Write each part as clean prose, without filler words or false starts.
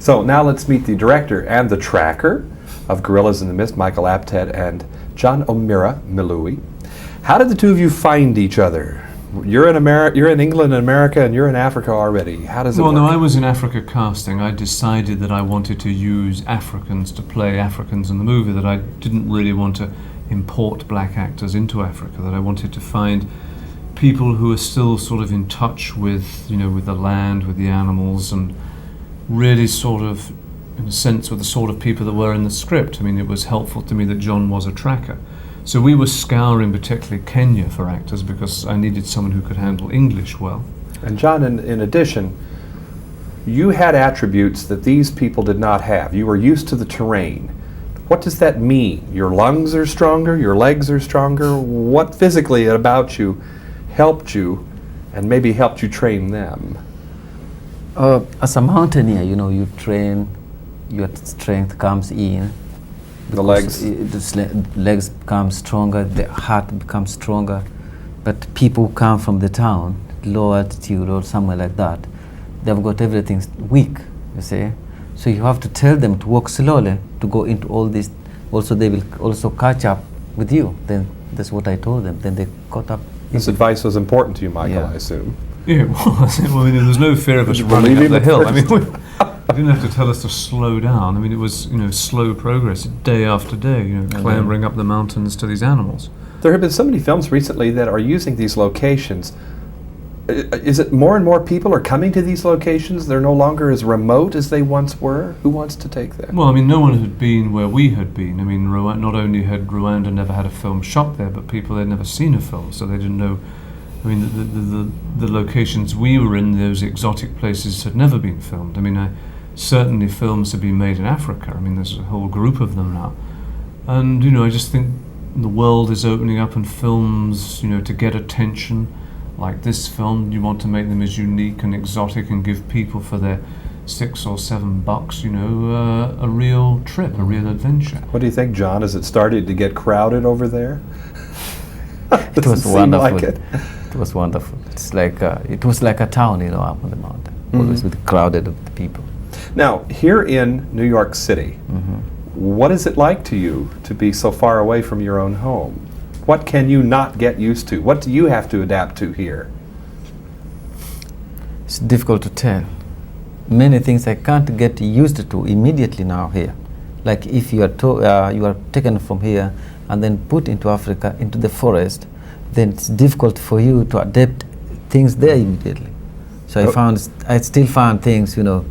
So now let's meet the director and the tracker of Gorillas in the Mist, Michael Apted and John Omirah Miluwi. How did the two of you find each other? You're in England and America, and you're in Africa already. How does it work? Well, no, I was in Africa casting. I decided that I wanted to use Africans to play Africans in the movie, that I didn't really want to import black actors into Africa, that I wanted to find people who are still sort of in touch with, with the land, with the animals, and really sort of, in a sense, with the sort of people that were in the script. I mean, it was helpful to me that John was a tracker. So we were scouring particularly Kenya for actors because I needed someone who could handle English well. And John, in addition, you had attributes that these people did not have. You were used to the terrain. What does that mean? Your lungs are stronger, your legs are stronger. What physically about you helped you and maybe helped you train them? As a mountaineer, you train, your strength comes in. The legs? The legs become stronger, the heart becomes stronger. But people who come from the town, low altitude or somewhere like that, they've got everything weak, you see. So you have to tell them to walk slowly, to go into all this. Also, they will also catch up with you. Then that's what I told them. Then they caught up. This advice was important to you, Michael, Yeah. I assume. Yeah, it was. Well, I mean, there was no fear of us running up the hill. I mean, you didn't have to tell us to slow down. I mean, it was, slow progress, day after day, clambering up the mountains to these animals. There have been so many films recently that are using these locations. Is it more and more people are coming to these locations? They're no longer as remote as they once were? Who wants to take that? Well, I mean, no one had been where we had been. I mean, not only had Rwanda never had a film shot there, but people had never seen a film, so they didn't know. I mean, the locations we were in, those exotic places, had never been filmed. I mean, certainly films have been made in Africa. I mean, there's a whole group of them now. And, I just think the world is opening up, and films, to get attention, like this film, you want to make them as unique and exotic and give people for their $6 or $7, a real trip, a real adventure. What do you think, John? Has it started to get crowded over there? It was wonderful. Like it. It was wonderful. It was like a town, up on the mountain, always with crowded with people. Now, here in New York City, what is it like to you to be so far away from your own home? What can you not get used to? What do you have to adapt to here? It's difficult to tell. Many things I can't get used to immediately now here. Like if you are taken from here and then put into Africa, into the forest, then it's difficult for you to adapt things there immediately. So I still found things, Do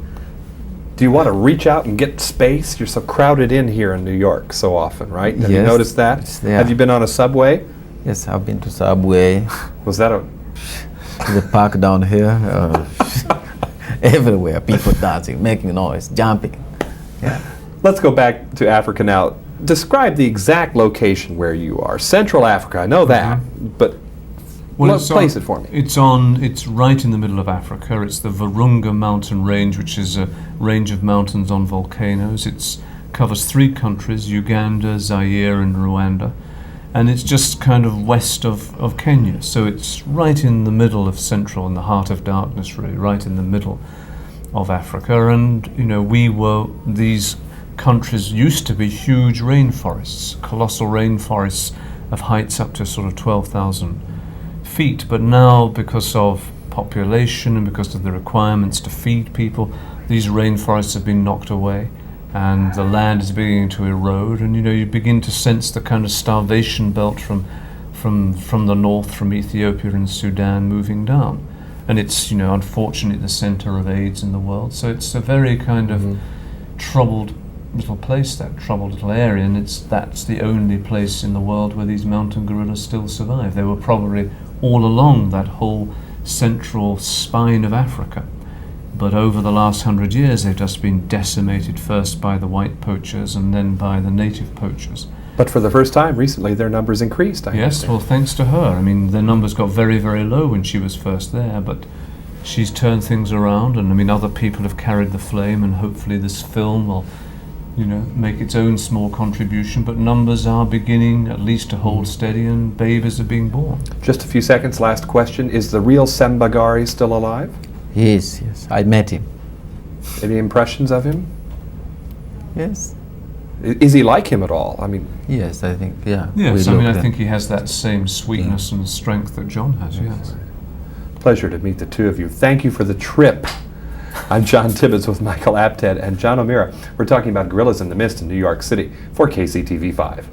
you want to reach out and get space? You're so crowded in here in New York so often, right? Have you Yes, noticed that? yeah. Have you been on a subway? Yes, I've been to Subway, Was that to the park down here, everywhere, people dancing, making noise, jumping. Yeah. Let's go back to Africa now. Describe the exact location where you are. Central Africa, I know that, but place it for me. It's right in the middle of Africa. It's the Virunga mountain range, which is a range of mountains on volcanoes. It covers 3 countries, Uganda, Zaire, and Rwanda. And it's just kind of west of Kenya. So it's right in the middle of Central, in the heart of darkness, really, right in the middle of Africa. And, these countries used to be huge rainforests, colossal rainforests of heights up to sort of 12,000 feet. But now, because of population and because of the requirements to feed people, these rainforests have been knocked away, and the land is beginning to erode, and you begin to sense the kind of starvation belt from the north, from Ethiopia and Sudan, moving down. And it's unfortunately the center of AIDS in the world. So it's a very kind of troubled little place, that troubled little area, and that's the only place in the world where these mountain gorillas still survive. They were probably all along that whole central spine of Africa. But over the last 100 years, they've just been decimated, first by the white poachers and then by the native poachers. But for the first time recently, their numbers increased, I Yes, understand. well, thanks to her. I mean, their numbers got very, very low when she was first there, but she's turned things around, and other people have carried the flame, and hopefully this film will, make its own small contribution. But numbers are beginning at least to hold steady, and babies are being born. Just a few seconds, last question. Is the real Sembagare still alive? Yes, I met him. Any impressions of him? Yes. Is he like him at all? I mean, Yes, I think, yeah. Yes, we I mean, looked I at- think he has that same sweetness and strength that John has, yes. pleasure to meet the two of you. Thank you for the trip. I'm John Tibbetts with Michael Apted and John Omirah. We're talking about Gorillas in the Mist in New York City for KCTV5.